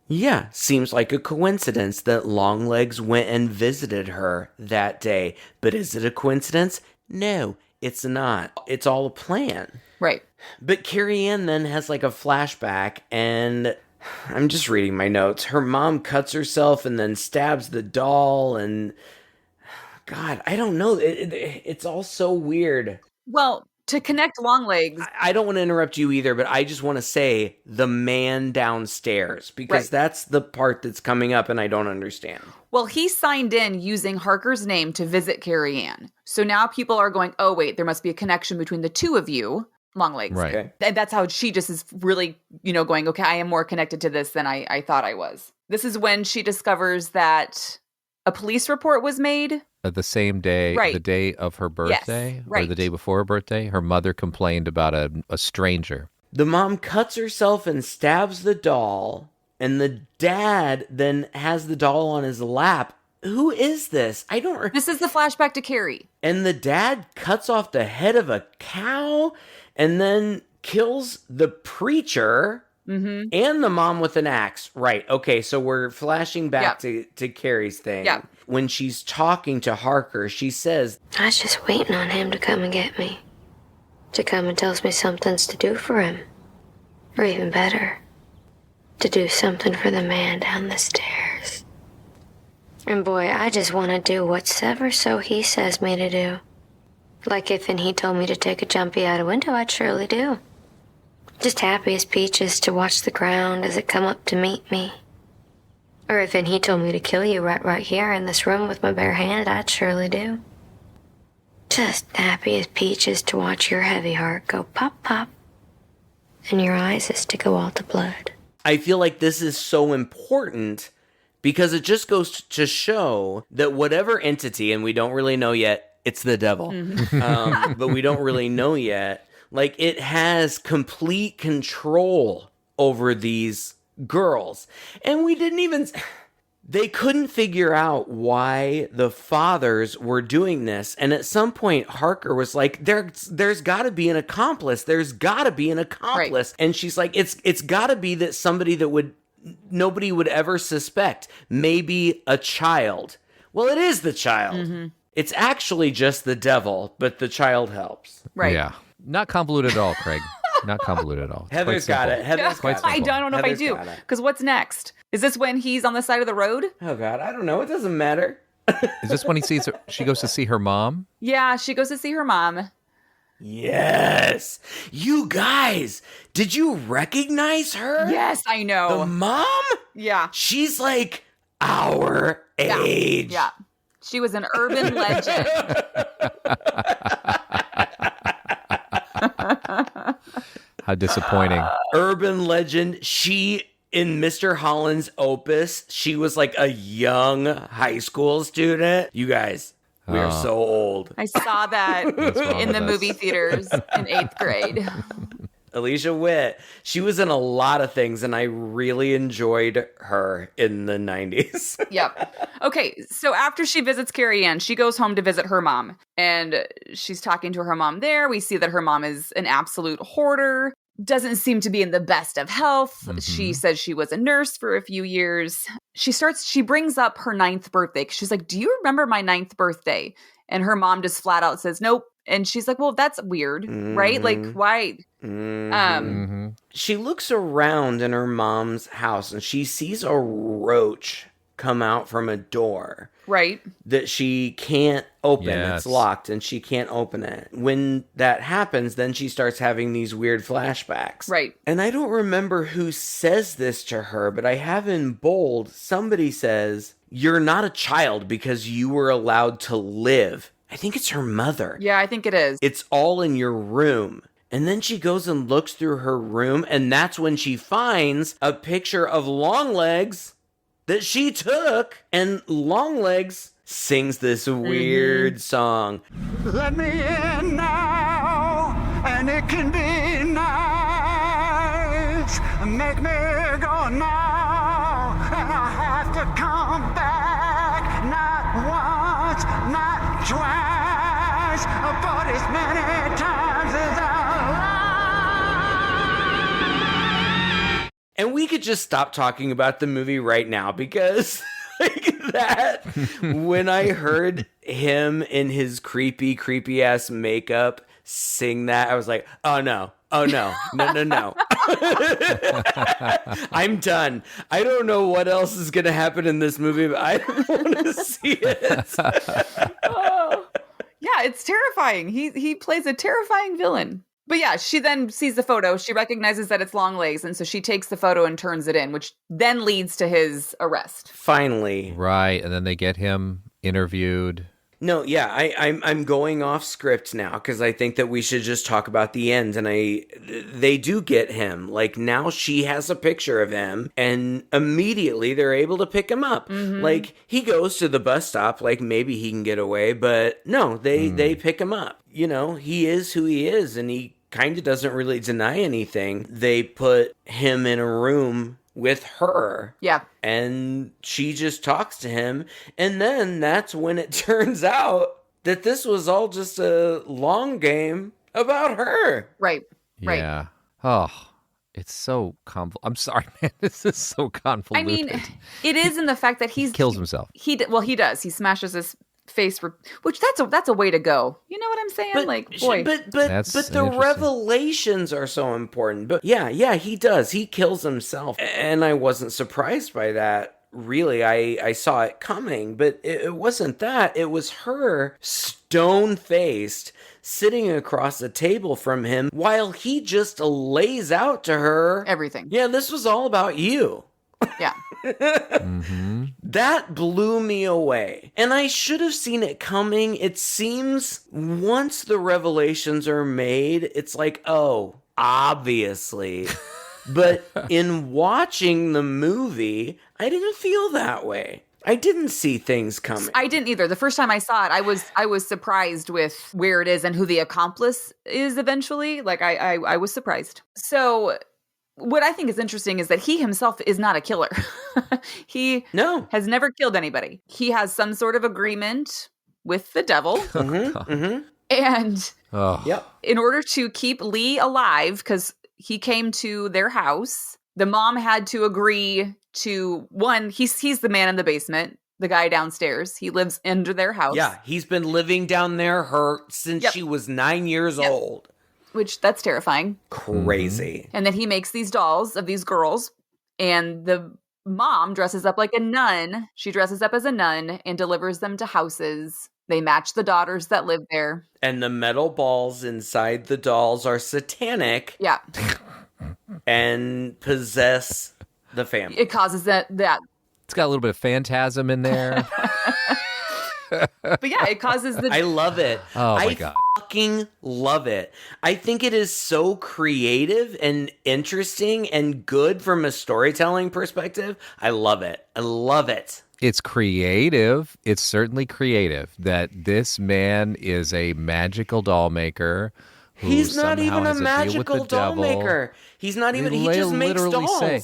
yeah, seems like a coincidence that Longlegs went and visited her that day. But is it a coincidence? No, it's not. It's all a plan. Right. But Carrie Ann then has like a flashback, and I'm just reading my notes. Her mom cuts herself and then stabs the doll, and God, I don't know. It's all so weird. Well, to connect Longlegs, I don't want to interrupt you either, but I just want to say the man downstairs, because Right. that's the part that's coming up and I don't understand. well, he signed in using Harker's name to visit Carrie Ann. So now people are going, oh, wait, there must be a connection between the two of you, Longlegs. Right. Okay. And that's how she just is really, going, okay, I am more connected to this than I thought I was. This is when she discovers that a police report was made. The same day, Right. the day of her birthday, or right. the day before her birthday, her mother complained about a stranger. The mom cuts herself and stabs the doll, and the dad then has the doll on his lap. Who is this? I don't. This is the flashback to Carrie. And the dad cuts off the head of a cow, and then kills the preacher and the mom with an axe. Right. Okay. So we're flashing back to Carrie's thing. Yeah. When she's talking to Harker, she says, I was just waiting on him to come and get me. To come and tells me something's to do for him. Or even better, to do something for the man down the stairs. And boy, I just want to do whatever so he says me to do. Like if he told me to take a jumpy out a window, I'd surely do. Just happy as peaches to watch the ground as it come up to meet me. Or if he told me to kill you right here in this room with my bare hand, I'd surely do. Just happy as peaches to watch your heavy heart go pop, pop. And your eyes is to go all to blood. I feel like this is so important because it just goes to show that whatever entity, and we don't really know yet, it's the devil, but we don't really know yet, like it has complete control over these girls. And we didn't even... They couldn't figure out why the fathers were doing this. And at some point, Harker was like, there's got to be an accomplice. There's got to be an accomplice. Right. And she's like, it's got to be that somebody that nobody would ever suspect. Maybe a child. Well, it is the child. Mm-hmm. It's actually just the devil, but the child helps. Right. Yeah. Not convoluted at all, Craig. Not convoluted at all. Heather's got it. Heather's got it. I don't know if I do. Because what's next? Is this when he's on the side of the road? Oh, God. I don't know. It doesn't matter. Is this when she goes to see her mom? Yeah, she goes to see her mom. Yes. You guys, did you recognize her? Yes, I know. The mom? Yeah. She's like our age. Yeah. She was an urban legend. How disappointing. Urban legend. She, in Mr. Holland's Opus, she was like a young high school student. You guys, we are so old. I saw that in the movie theaters in 8th grade. Alicia Witt. She was in a lot of things, and I really enjoyed her in the 90s. Yep. Okay, so after she visits Carrie Ann, she goes home to visit her mom. And she's talking to her mom there. We see that her mom is an absolute hoarder, doesn't seem to be in the best of health. Mm-hmm. She says she was a nurse for a few years. She brings up her 9th birthday. She's like, do you remember my 9th birthday? And her mom just flat out says, nope. And she's like, well, that's weird, right? Like, why? She looks around in her mom's house and she sees a roach come out from a door. Right. That she can't open. Yes. It's locked and she can't open it. When that happens, then she starts having these weird flashbacks. Right. And I don't remember who says this to her, but I have in bold, somebody says, you're not a child because you were allowed to live. I think it's her mother. Yeah, I think it is. It's all in your room. And then she goes and looks through her room, and that's when she finds a picture of Longlegs that she took, and Longlegs sings this weird song. Let me in now, and it can be nice. Make me go now, and I have to come back. Not once, not twice, but as many times as I like. And we could just stop talking about the movie right now because like that, when I heard him in his creepy ass makeup sing that, I was like, oh no. No. I'm done. I don't know what else is going to happen in this movie, but I don't want to see it. Yeah, it's terrifying. He plays a terrifying villain. But yeah, she then sees the photo. She recognizes that it's Longlegs, and so she takes the photo and turns it in, which then leads to his arrest. Finally. Right, and then they get him interviewed. No, yeah, I'm going off script now because I think that we should just talk about the end. And they do get him. Like now she has a picture of him and immediately they're able to pick him up. Mm-hmm. Like he goes to the bus stop, like maybe he can get away, but no, they pick him up. You know, he is who he is and he kind of doesn't really deny anything. They put him in a room with her. Yeah. And she just talks to him. And then that's when it turns out that this was all just a long game about her. Right. Yeah. Oh, it's so I'm sorry, man. This is so convoluted. I mean, it is in the fact that he kills himself. He does. He smashes his face, which that's a way to go. You know what I'm saying? But, like, boy. But the revelations are so important. But yeah, he does. He kills himself. And I wasn't surprised by that. Really, I saw it coming, but it wasn't that. It was her stone-faced sitting across the table from him while he just lays out to her everything. Yeah, this was all about you. Yeah. Mm-hmm. That blew me away. And I should have seen it coming. It seems once the revelations are made, it's like, oh, obviously. But in watching the movie, I didn't feel that way. I didn't see things coming. I didn't either. The first time I saw it, I was surprised with where it is and who the accomplice is eventually. Like I was surprised. So what I think is interesting is that he himself is not a killer. He No. has never killed anybody. He has some sort of agreement with the devil. And Oh. Yep. in order to keep Lee alive, because he came to their house, the mom had to agree to, one, he's the man in the basement, the guy downstairs. He lives under their house. Yeah, he's been living down there since she was 9 years old. Which, that's terrifying. Crazy. And then he makes these dolls of these girls, and the mom dresses up like a nun. She dresses up as a nun and delivers them to houses. They match the daughters that live there. And the metal balls inside the dolls are satanic. Yeah. And possess the family. It causes that. It's got a little bit of phantasm in there. But yeah, it causes the. I love it. Oh, my I God. fucking love it. I think it is so creative and interesting and good from a storytelling perspective. I love it. I love it. It's creative. It's certainly creative that this man is a magical doll maker. Who He's not somehow even a has deal with magical the doll devil. maker. He's not even. He They just makes literally dolls. say-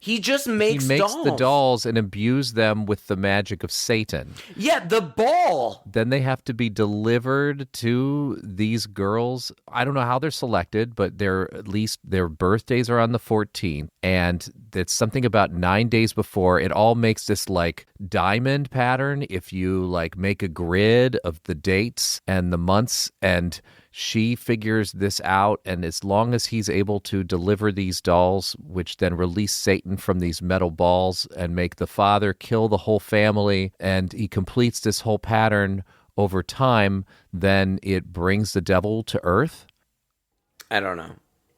He just makes He makes dolls. the dolls and imbues them with the magic of Satan. Yeah, the ball. Then they have to be delivered to these girls. I don't know how they're selected, but at least their birthdays are on the 14th. And it's something about 9 days before. It all makes this like diamond pattern. If you like make a grid of the dates and the months, and she figures this out, and as long as he's able to deliver these dolls, which then release Satan from these metal balls and make the father kill the whole family, and he completes this whole pattern over time, then it brings the devil to earth. I don't know.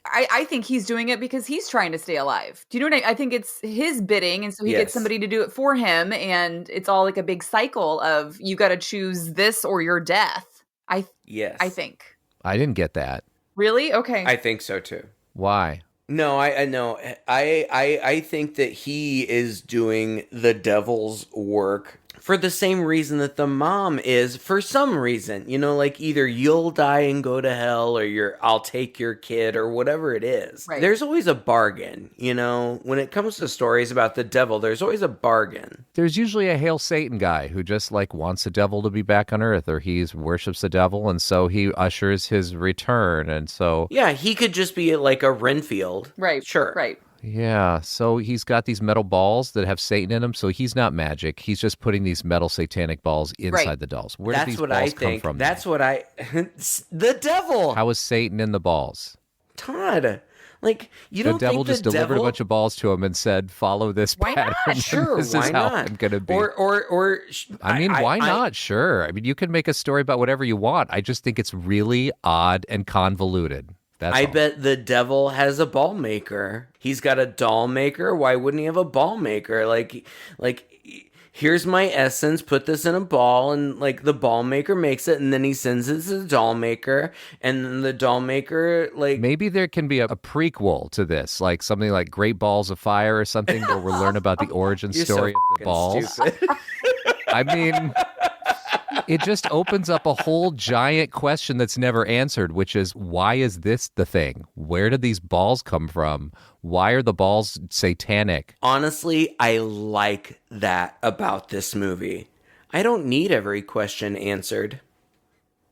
I think he's doing it because he's trying to stay alive. Do you know what I think it's his bidding, and so he Yes. gets somebody to do it for him, and it's all like a big cycle of you got to choose this or your death. Yes. I think. I didn't get that. Really? Okay. I think so too. Why? No, I know. I think that he is doing the devil's work for the same reason that the mom is, for some reason. You know, like either you'll die and go to hell, or I'll take your kid, or whatever it is. Right. There's always a bargain, you know? When it comes to stories about the devil, there's always a bargain. There's usually a Hail Satan guy who just like wants the devil to be back on earth, or he worships the devil, and so he ushers his return. And so, Yeah, he could just be like a Renfield. right. Sure. Right. yeah, so he's got these metal balls that have Satan in them. So he's not magic. He's just putting these metal satanic balls inside Right. the dolls. Where did That's these what balls I come think. from? That's what I... the devil! How is Satan in the balls? Todd, like, you The don't devil think just the delivered devil... a bunch of balls to him and said, "Follow this Why not? pattern. Sure, this why is how not? I'm gonna be." Or I mean, why not? Sure. I mean, you can make a story about whatever you want. I just think it's really odd and convoluted. That's I all. bet the devil has a ball maker. He's got a doll maker. Why wouldn't he have a ball maker? Like, here's my essence. Put this in a ball, and like the ball maker makes it, and then he sends it to the doll maker, and then the doll maker like Maybe there can be a prequel to this, like something like Great Balls of Fire or something, where we'll learn about the origin You're so story of the fucking balls. stupid. I mean, it just opens up a whole giant question that's never answered, which is, why is this the thing? Where did these balls come from? Why are the balls satanic? Honestly, I like that about this movie. I don't need every question answered.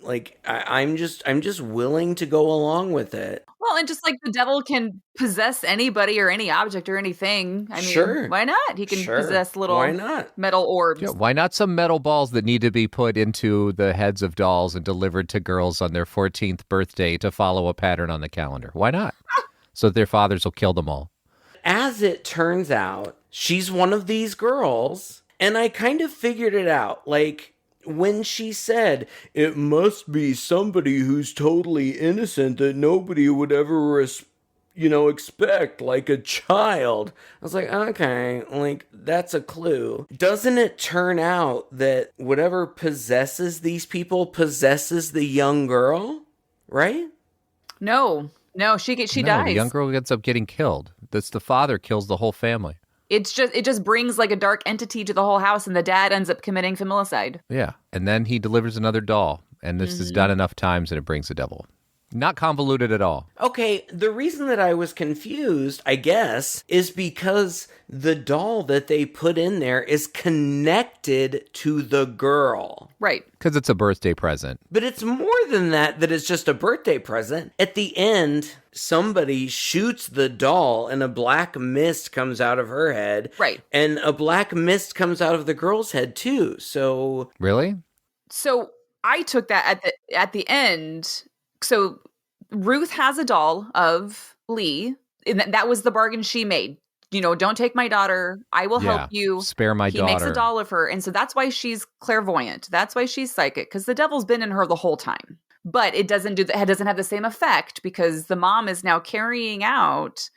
Like I'm just willing to go along with it. Well, and just like the devil can possess anybody or any object or anything. I mean, Sure. why not? He can Sure. possess little Why not? metal orbs. Yeah, why not some metal balls that need to be put into the heads of dolls and delivered to girls on their 14th birthday to follow a pattern on the calendar? Why not? So that their fathers will kill them all. As it turns out, she's one of these girls, and I kind of figured it out. Like, when she said, it must be somebody who's totally innocent that nobody would ever, expect, like a child. I was like, okay, like, that's a clue. Doesn't it turn out that whatever possesses these people possesses the young girl? Right? No, she No, dies. the young girl ends up getting killed. That's the father kills the whole family. It just brings like a dark entity to the whole house, and the dad ends up committing familicide. Yeah. And then he delivers another doll. And this is done enough times and it brings the devil. Not convoluted at all. Okay, the reason that I was confused, I guess, is because the doll that they put in there is connected to the girl. Right. Because it's a birthday present. But it's more than that it's just a birthday present. At the end, somebody shoots the doll and a black mist comes out of her head. Right. And a black mist comes out of the girl's head too. So Really? So I took that at the end. So Ruth has a doll of Lee, and that was the bargain she made. You know, don't take my daughter. I will help you. Spare my daughter. He makes a doll of her. And so that's why she's clairvoyant. That's why she's psychic, because the devil's been in her the whole time. But it doesn't have the same effect because the mom is now carrying out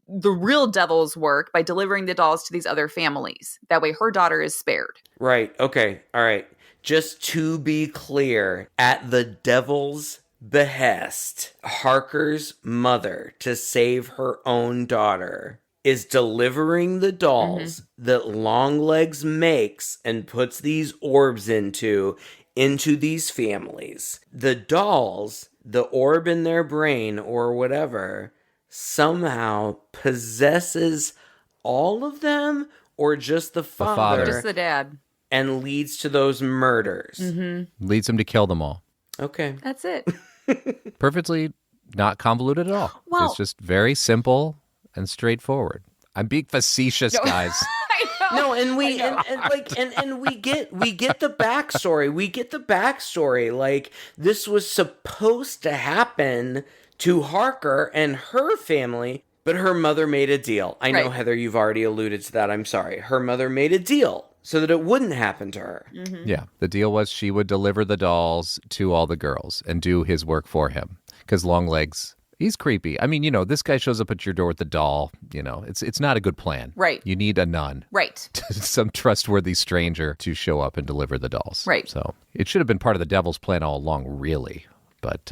the real devil's work by delivering the dolls to these other families. That way her daughter is spared. Right. Okay. All right. Just to be clear, at the devil's behest, Harker's mother, to save her own daughter, is delivering the dolls that Longlegs makes and puts these orbs into these families. The dolls, the orb in their brain or whatever, somehow possesses all of them or just the father. Just the dad. And leads to those murders. Leads him to kill them all. Okay. That's it. Perfectly not convoluted at all. Well- It's just very simple and straightforward. I'm being facetious, guys. No, and we and we get the backstory. We get the backstory. Like, this was supposed to happen to Harker and her family, but her mother made a deal. I know, Right. Heather, you've already alluded to that. I'm sorry. Her mother made a deal so that it wouldn't happen to her. Yeah. The deal was she would deliver the dolls to all the girls and do his work for him. Because Longlegs, he's creepy. I mean, you know, this guy shows up at your door with the doll. You know, it's not a good plan. Right. You need a nun. Right. Some trustworthy stranger to show up and deliver the dolls. Right. So it should have been part of the devil's plan all along, really. But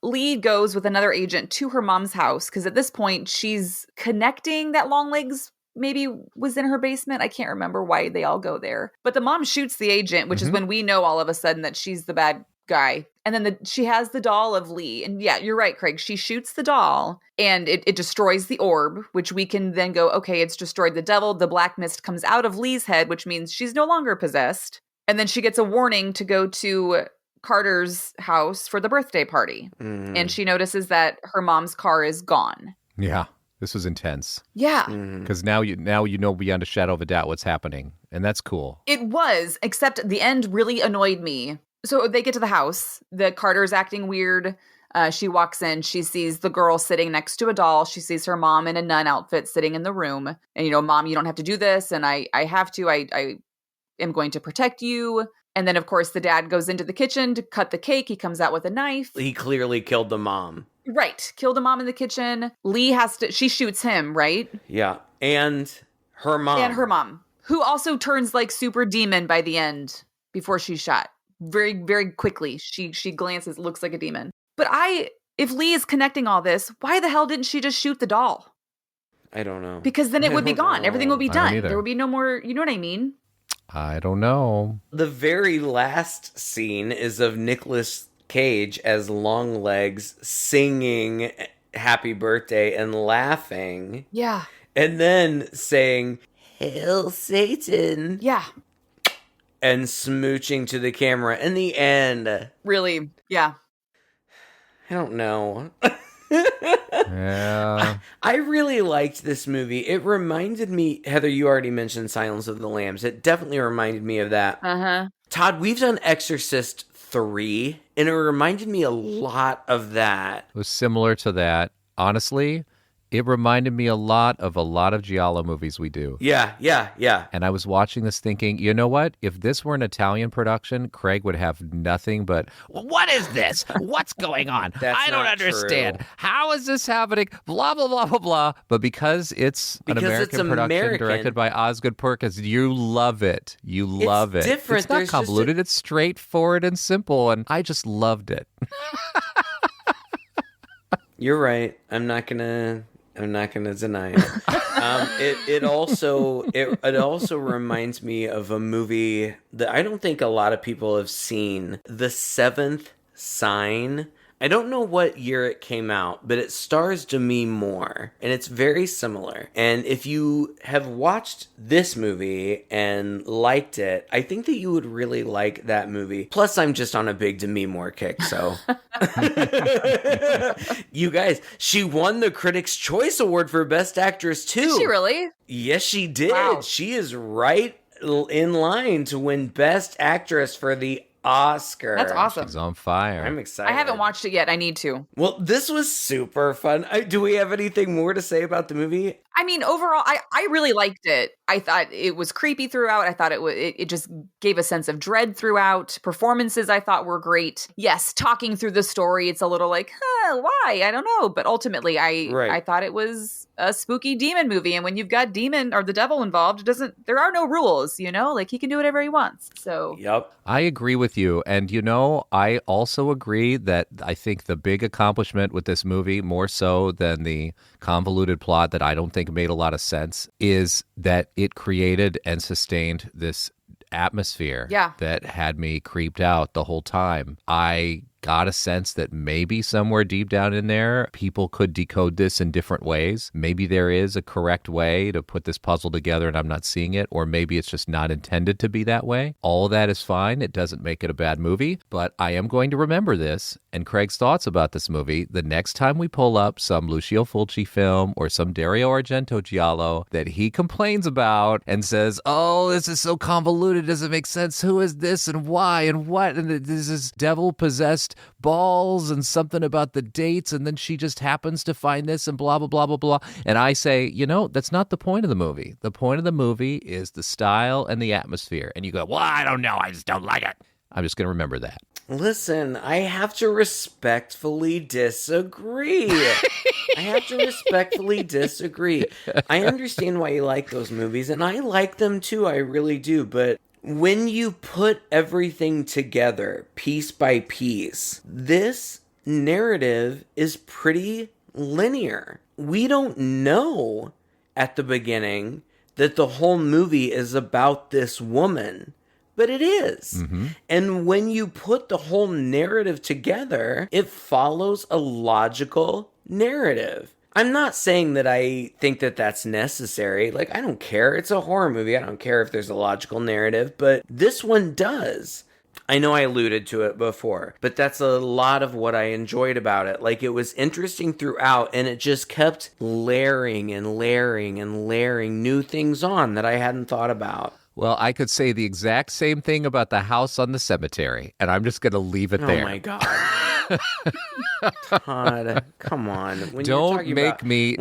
Lee goes with another agent to her mom's house because at this point she's connecting that Longlegs maybe was in her basement. I can't remember why they all go there. But the mom shoots the agent, which is when we know all of a sudden that she's the bad guy. And then she has the doll of Lee. And yeah, you're right, Craig. She shoots the doll and it destroys the orb, which we can then go, okay, it's destroyed the devil. The black mist comes out of Lee's head, which means she's no longer possessed. And then she gets a warning to go to Carter's house for the birthday party. And she notices that her mom's car is gone. yeah, this was intense. Yeah. Because now you know beyond a shadow of a doubt what's happening. And that's cool. It was, except the end really annoyed me. So they get to the house. The Carter's acting weird. She walks in. She sees the girl sitting next to a doll. She sees her mom in a nun outfit sitting in the room. And, you know, Mom, you don't have to do this. And I have to. I am going to protect you. And then, of course, the dad goes into the kitchen to cut the cake. He comes out with a knife. He clearly killed the mom. Right. Killed a mom in the kitchen. Lee she shoots him, right? Yeah. And her mom. And her mom, who also turns like super demon by the end before she's shot. Very, very quickly. She glances, looks like a demon. But if Lee is connecting all this, why the hell didn't she just shoot the doll? I don't know. Because then it would be gone. Everything would be I don't done. either. There would be no more, you know what I mean? I don't know. The very last scene is of Nicolas Cage as Longlegs singing Happy Birthday and laughing. Yeah. And then saying, Hail Satan. Yeah. And smooching to the camera. In the end, Really. Yeah. I don't know. Yeah. I really liked this movie. It reminded me, Heather, you already mentioned Silence of the Lambs. It definitely reminded me of that. Uh-huh. Todd, we've done Exorcist 3, and it reminded me a lot of that. It was similar to that. Honestly, it reminded me a lot of Giallo movies we do. Yeah. And I was watching this thinking, you know what? If this were an Italian production, Craig would have nothing but, what is this? What's going on? That's I don't not understand. true. How is this happening? Blah, blah, blah, blah, blah. But because it's an American production directed by Osgood Perkins, you love it. You love it. different. It's not There's just convoluted. It's straightforward and simple. And I just loved it. You're right. I'm not gonna deny it. It also reminds me of a movie that I don't think a lot of people have seen, The Seventh Sign. I don't know what year it came out, but it stars Demi Moore, and it's very similar. And if you have watched this movie and liked it, I think that you would really like that movie. Plus, I'm just on a big Demi Moore kick, so. You guys, she won the Critics' Choice Award for Best Actress, too. Did she really? Yes, she did. Wow. She is right in line to win Best Actress for the Oscar. That's awesome. She's on fire. I'm excited. I haven't watched it yet. I need to. Well, this was super fun. Do we have anything more to say about the movie? I mean, overall, I really liked it. I thought it was creepy throughout. I thought it just gave a sense of dread throughout. Performances I thought were great. Yes, talking through the story, it's a little like, why? I don't know. But ultimately, I thought it was a spooky demon movie. And when you've got demon or the devil involved, there are no rules, like he can do whatever he wants. So, yep. I agree with you. And, I also agree that I think the big accomplishment with this movie, more so than the convoluted plot that I don't think made a lot of sense, is that it created and sustained this atmosphere that had me creeped out the whole time. I got a sense that maybe somewhere deep down in there, people could decode this in different ways. Maybe there is a correct way to put this puzzle together and I'm not seeing it, or maybe it's just not intended to be that way. All of that is fine. It doesn't make it a bad movie, but I am going to remember this and Craig's thoughts about this movie the next time we pull up some Lucio Fulci film or some Dario Argento giallo that he complains about and says, oh, this is so convoluted, doesn't make sense. Who is this and why and what? And this is devil-possessed balls and something about the dates, and then she just happens to find this and blah, blah, blah, blah, blah. And I say, that's not the point of the movie. The point of the movie is the style and the atmosphere. And you go, well, I don't know. I just don't like it. I'm just going to remember that. Listen, I have to respectfully disagree. I understand why you like those movies, and I like them too. I really do. But when you put everything together, piece by piece, this narrative is pretty linear. We don't know at the beginning that the whole movie is about this woman, but it is. Mm-hmm. And when you put the whole narrative together, it follows a logical narrative. I'm not saying that I think that that's necessary. I don't care. It's a horror movie. I don't care if there's a logical narrative, but this one does. I know I alluded to it before, but that's a lot of what I enjoyed about it. It was interesting throughout, and it just kept layering and layering and layering new things on that I hadn't thought about. Well, I could say the exact same thing about the house on the cemetery, and I'm just going to leave it there. Oh, my God. Todd, come on. Don't make me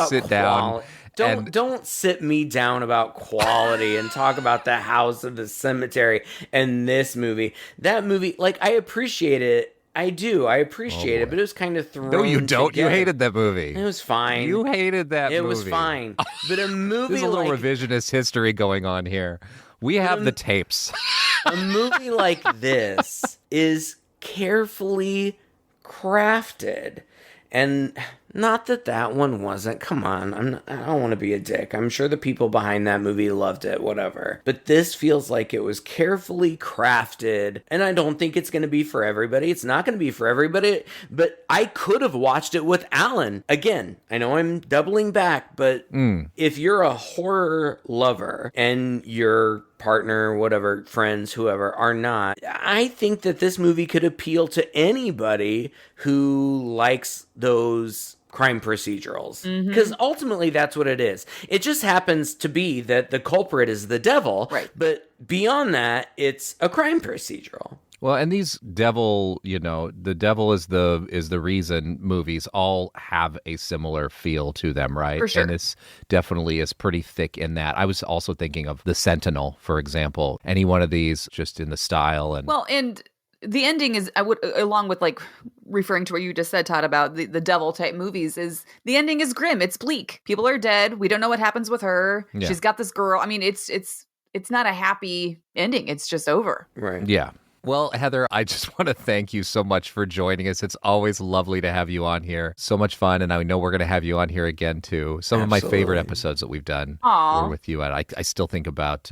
sit down. Don't sit me down about quality and talk about the house of the cemetery and this movie. That movie, I appreciate it. I do. I appreciate it, but it was kind of thrown No, you don't. together. You hated that movie. It was fine. You hated that movie. It was fine. But a movie There's a little revisionist history going on here. We have the tapes. A movie like this is carefully crafted. And not that one wasn't. Come on. I don't want to be a dick. I'm sure the people behind that movie loved it, whatever. But this feels like it was carefully crafted. And I don't think it's going to be for everybody. It's not going to be for everybody. But I could have watched it with Alan. Again, I know I'm doubling back, but if you're a horror lover and your partner, whatever, friends, whoever, are not, I think that this movie could appeal to anybody who likes those crime procedurals. Because ultimately that's what it is. It just happens to be that the culprit is the devil. Right. But beyond that, it's a crime procedural. Well, and these devil, the devil is the reason movies all have a similar feel to them, right? For sure. And this definitely is pretty thick in that. I was also thinking of The Sentinel, for example. Any one of these, just in the style and the ending is, I would, along with referring to what you just said, Todd, about the devil type movies, is the ending is grim. It's bleak. People are dead. We don't know what happens with her. Yeah. She's got this girl. I mean, it's not a happy ending. It's just over. Right. Yeah. Well, Heather, I just want to thank you so much for joining us. It's always lovely to have you on here. So much fun, and I know we're going to have you on here again, too. Some of my favorite episodes that we've done were with you. And I still think about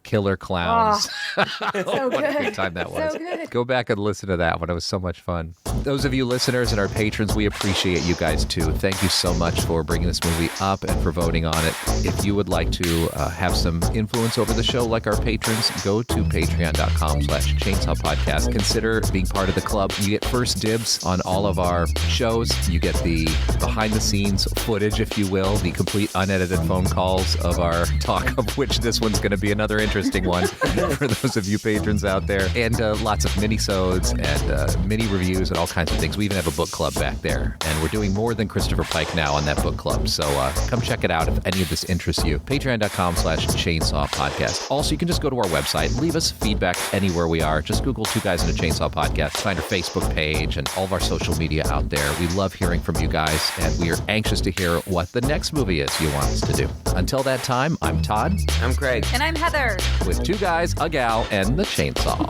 killer clowns. So What a good time that was. So good. Go back and listen to that one. It was so much fun. Those of you listeners and our patrons, we appreciate you guys too. Thank you so much for bringing this movie up and for voting on it. If you would like to have some influence over the show like our patrons, go to patreon.com/Chainsaw Podcast. Consider being part of the club. You get first dibs on all of our shows. You get the behind the scenes footage, if you will, the complete unedited phone calls of our talk, of which this one's going to be another interesting one for those of you patrons out there. And lots of mini-sodes and mini reviews and all kinds of things. We even have a book club back there. And we're doing more than Christopher Pike now on that book club. So come check it out if any of this interests you. Patreon.com/Chainsaw Podcast. Also, you can just go to our website, leave us feedback anywhere we are. Just Google Two Guys and a Chainsaw Podcast. Find our Facebook page and all of our social media out there. We love hearing from you guys, and we are anxious to hear what the next movie is you want us to do. Until that time, I'm Todd. I'm Craig. And I'm Heather. With Two Guys, a Gal, and the Chainsaw.